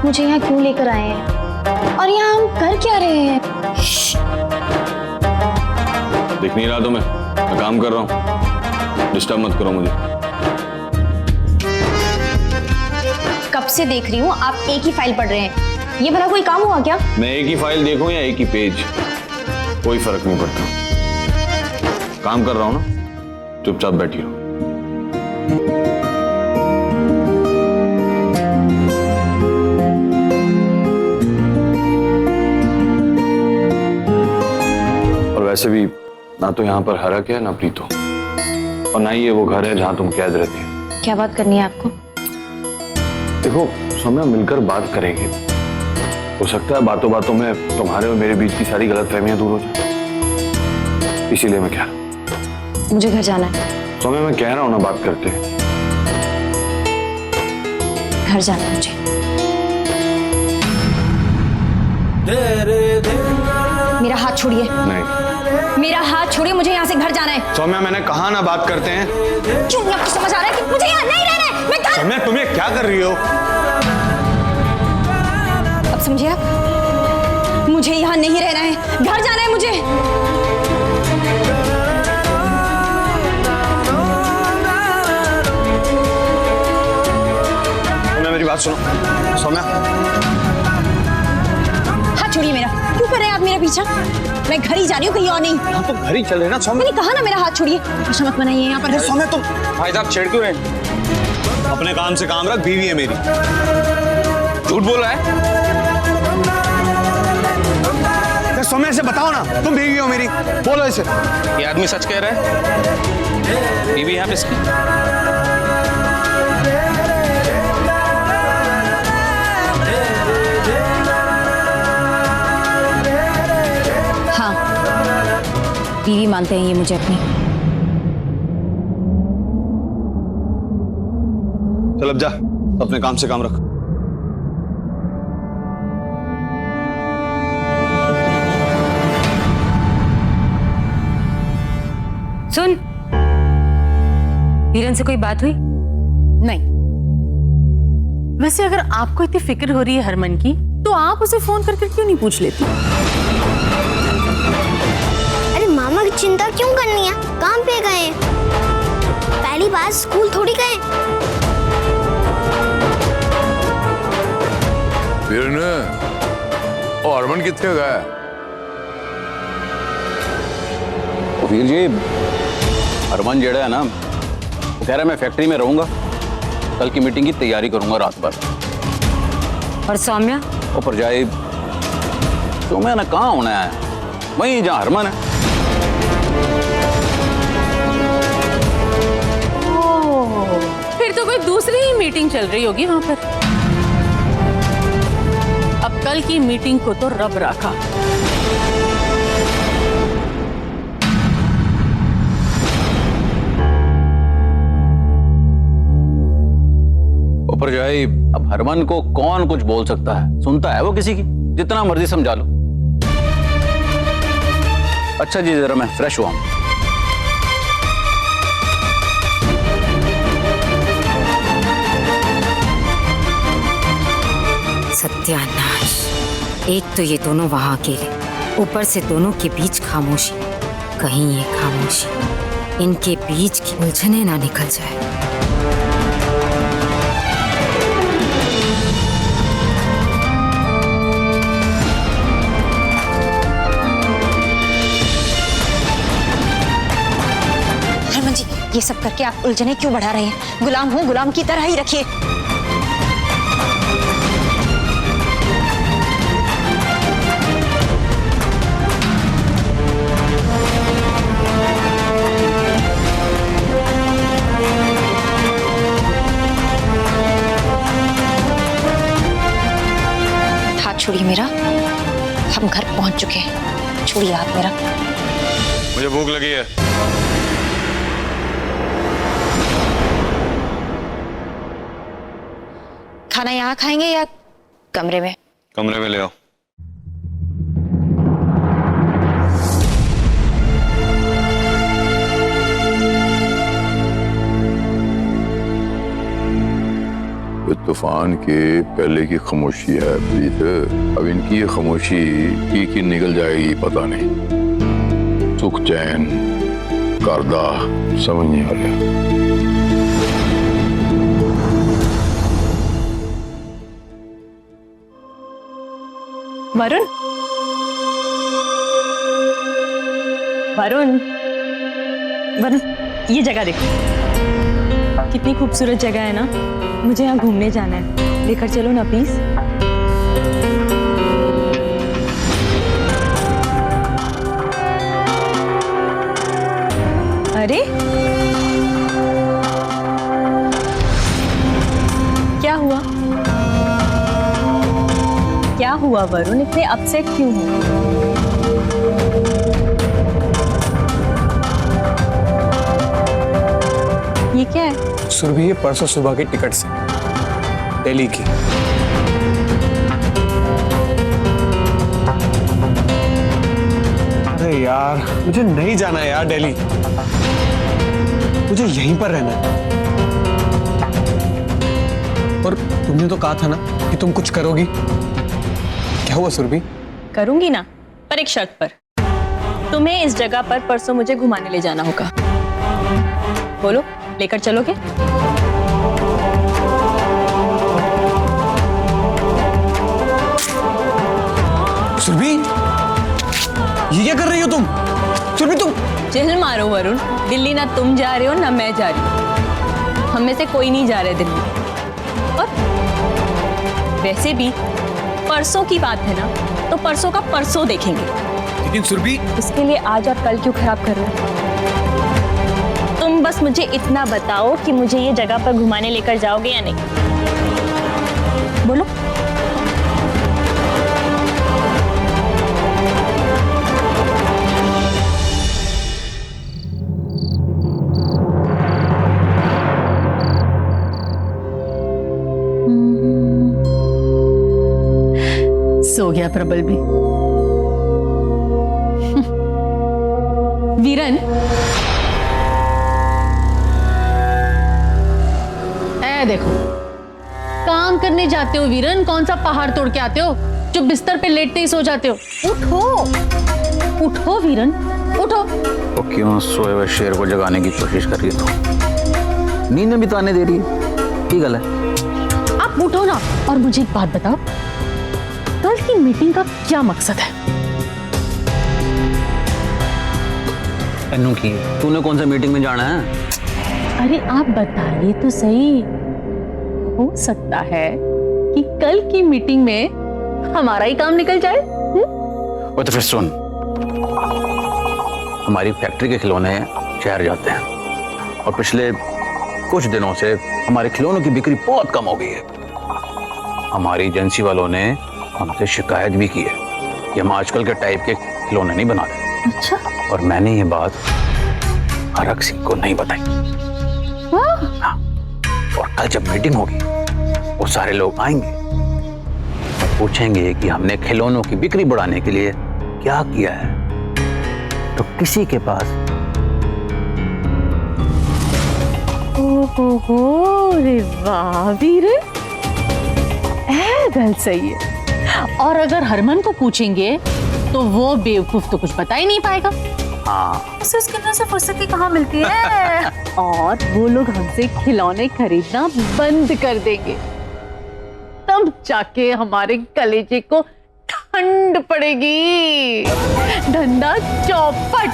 आप मुझे यहाँ क्यों लेकर आए हैं और यहाँ हम कर क्या रहे हैं? दिख नहीं रहा तो मैं काम कर रहा हूँ, डिस्टर्ब मत करो मुझे। कब से देख रही हूँ आप एक ही फाइल पढ़ रहे हैं, ये भला कोई काम हुआ क्या? मैं एक ही फाइल देखूं या एक ही पेज, कोई फर्क नहीं पड़ता। काम कर रहा हूं ना, चुपचाप बैठी रहो। और वैसे भी ना तो यहाँ पर हरक है ना प्रीतो, और ना ही ये वो घर है जहाँ तुम कैद रहती हो। क्या बात करनी है आपको? देखो सौम्या, मिलकर बात करेंगे, हो सकता है बातों बातों में तुम्हारे और मेरे बीच की सारी गलतफहमियां दूर हो जाए, इसीलिए मैं कह रहा हूं। मुझे घर जाना है। सौम्या, मैं कह रहा हूं ना, बात करते हैं। घर जाना है मुझे। मेरा हाथ छोड़िए। नहीं, मेरा हाथ छोड़िए, मुझे यहाँ से घर जाना है। सौम्या, मैंने कहा ना बात करते हैं। क्यों नहीं आपको समझ आ रहा है कि मुझे यहाँ नहीं रहना है? मैं घर... सौम्या, तुम्हें क्या कर रही हो? अब समझे आप? मुझे यहाँ नहीं रहना है, घर जाना है मुझे। सौम्या, मेरी बात सुनो। सौम्या, हाथ छोड़िए मेरा। क्यों कर रहे हैं आप मेरा पीछा? मैं घर ही जा रही हूँ, कहीं और नहीं। हम तो घर ही चल रहे ना। सौम्या, मैंने कहा ना मेरा हाथ छोड़िए। भाषा मत बनाइए यहाँ पर। सौम्या, तुम भाई साहब छेड़ क्यों रहे? अपने काम से काम रख, बीवी है मेरी। झूठ बोल रहा है? सौम्या, से बताओ ना, तुम बीवी हो मेरी, बोलो इसे। ये आदमी सच कह रहा है? बीवी यहाँ पे इसकी? हाँ, बीवी मानते हैं ये मुझे अपनी। चल अब जा, अपने काम से काम रख। सुन, वीरन से कोई बात हुई? नहीं। वैसे अगर आपको इतनी फिक्र हो रही है हरमन की, तो आप उसे फोन करके क्यों नहीं पूछ लेती? अरे मामा की चिंता क्यों करनी है? काम पे गए, पहली बार स्कूल थोड़ी गए। वीरन, और हरमन कितने गया? वीर जी, हरमन जेड़ा है ना, वो कह रहा है मैं फैक्ट्री में रहूंगा, कल की मीटिंग की तैयारी करूंगा रात भर। और सौम्या? और पर जाए तो मैं ना कहाँ होना है, वहीं जहाँ हरमन है। फिर तो कोई दूसरी ही मीटिंग चल रही होगी वहां पर। अब कल की मीटिंग को तो रब रखा। ऊपर जाए, अब हरमन को कौन कुछ बोल सकता है? सुनता है वो किसी की? जितना मर्जी समझा लो। अच्छा जी, जरा मैं फ्रेश हुआ हूं। सत्यानाश, एक तो ये दोनों वहां अकेले, ऊपर से दोनों के बीच खामोशी। कहीं ये खामोशी इनके बीच की उलझने ना निकल जाए। ये सब करके आप उलझने क्यों बढ़ा रहे हैं? गुलाम हूँ, गुलाम की तरह ही रखिए। हाथ छोड़िए मेरा, हम घर पहुंच चुके हैं। छोड़िए हाथ मेरा। मुझे भूख लगी है। खाना यहाँ खाएंगे या कमरे में? कमरे में ले आओ। ये तूफान के पहले की खामोशी है प्रीत। अब इनकी ये खामोशी की निकल जाएगी पता नहीं। सुख चैन करदा समझ नहीं आ रहा। वरुण, वरुण, वरुण, ये जगह देखो, कितनी खूबसूरत जगह है ना। मुझे यहाँ घूमने जाना है, लेकर चलो ना प्लीज। अरे क्या हुआ? क्या हुआ वरुण, इतने अपसेट क्यों हो? ये क्या है? सुरभि, ये परसों सुबह की टिकट से दिल्ली की। अरे यार, मुझे नहीं जाना है यार दिल्ली, मुझे यहीं पर रहना है। और तुमने तो कहा था ना कि तुम कुछ करोगी। क्या हुआ सुरभि? करूंगी ना, पर एक शर्त पर। तुम्हें इस जगह पर परसों मुझे घुमाने ले जाना होगा। बोलो, लेकर चलोगे? सुरभि, ये क्या कर रही हो तुम? सुरभि तुम चिल मारो वरुण, दिल्ली ना तुम जा रहे हो ना मैं जा रही हूँ। हम में से कोई नहीं जा रहे दिल्ली। और वैसे भी परसों की बात है ना, तो परसों का परसों देखेंगे। लेकिन सुरभि, इसके लिए आज और कल क्यों खराब कर रहे हो? तुम बस मुझे इतना बताओ कि मुझे ये जगह पर घुमाने लेकर जाओगे या नहीं। बोलो। सो गया प्रबल भी। वीरन, देखो, काम करने जाते हो वीरन, कौन सा पहाड़ तोड़ के आते हो जो बिस्तर पे लेटते ही सो जाते हो? उठो, उठो वीरन, उठो। तो क्यों सोए हुए शेर को जगाने की कोशिश कर रही है? तो नींद में बिताने दे रही है, ठीक है? आप उठो ना, और मुझे एक बात बताओ, कल की मीटिंग का क्या मकसद है? अनु की, तूने कौन सा मीटिंग में जाना है? अरे आप बताइए तो सही। हो सकता है कि कल की मीटिंग में हमारा ही काम निकल जाए। वो तो फिर सुन, हमारी फैक्ट्री के खिलौने शहर जाते हैं और पिछले कुछ दिनों से हमारे खिलौनों की बिक्री बहुत कम हो गई है। हमारी एजेंसी वालों ने हमसे शिकायत भी की है कि हम आजकल के टाइप के खिलौने नहीं बना रहे। अच्छा। और मैंने ये बात हरक सिंह को नहीं बताई। हाँ। और कल जब मीटिंग होगी, वो सारे लोग आएंगे और पूछेंगे कि हमने खिलौनों की बिक्री बढ़ाने के लिए क्या किया है। तो किसी के पास ओहो, रे वाह वीरे, गल सही है। और अगर हरमन को पूछेंगे तो वो बेवकूफ तो कुछ बता ही नहीं पाएगा। हाँ, उसे उसके अंदर से फुर्सत की कहाँ मिलती है। और वो लोग हमसे खिलौने खरीदना बंद कर देंगे, तब जाके हमारे कलेजे को ठंड पड़ेगी। धंधा चौपट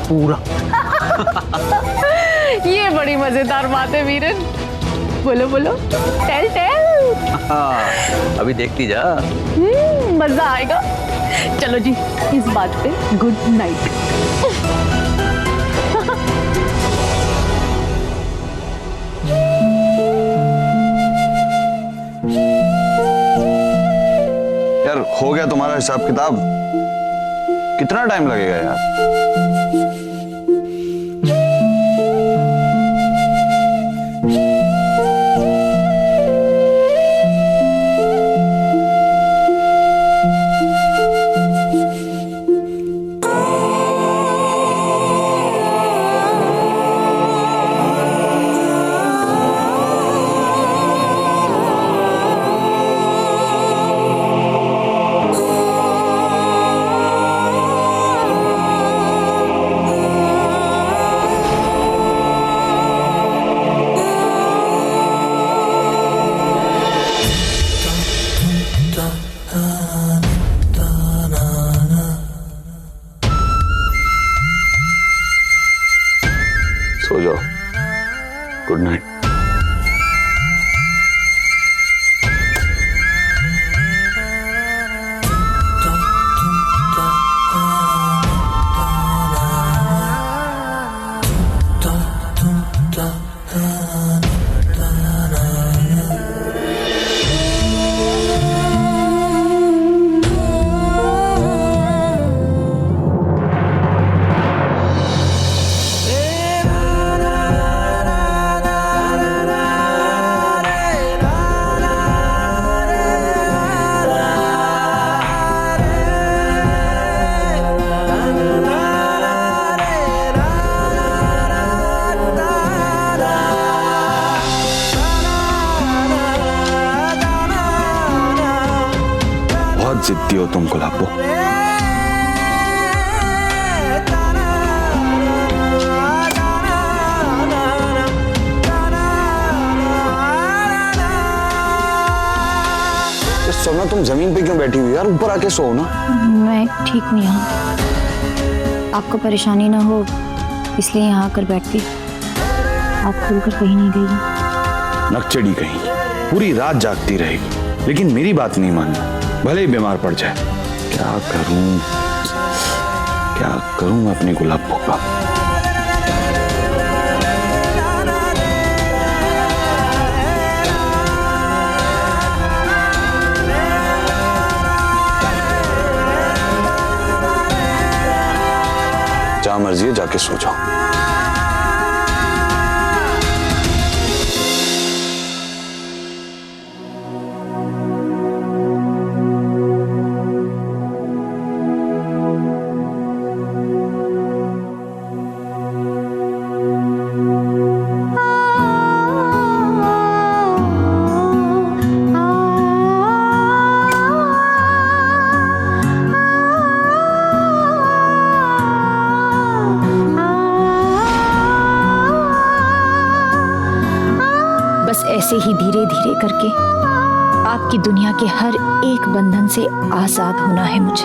पूरा। ये बड़ी मजेदार बात है वीरन। बोलो बोलो, टेल टेल। हाँ, अभी देखती जा। मजा आएगा। चलो जी, इस बात पे गुड नाइट। यार हो गया तुम्हारा हिसाब किताब? कितना टाइम लगेगा यार? बहुत जिद्दी हो तुम गुलाबो। सोना तुम जमीन पे क्यों बैठी हुई यार? ऊपर आके सो ना। मैं ठीक हूँ यहाँ, आपको परेशानी ना हो इसलिए यहाँ आकर बैठती। आप खुलकर कहीं नहीं गई। नकचड़ी कहीं पूरी रात जागती रहेगी लेकिन मेरी बात नहीं मानना, भले ही बीमार पड़ जाए। क्या करूं मैं अपनी गुलाबो का? जहां मर्जी है जाके सो जाओ। बस ऐसे ही धीरे धीरे करके आपकी दुनिया के हर एक बंधन से आजाद होना है मुझे।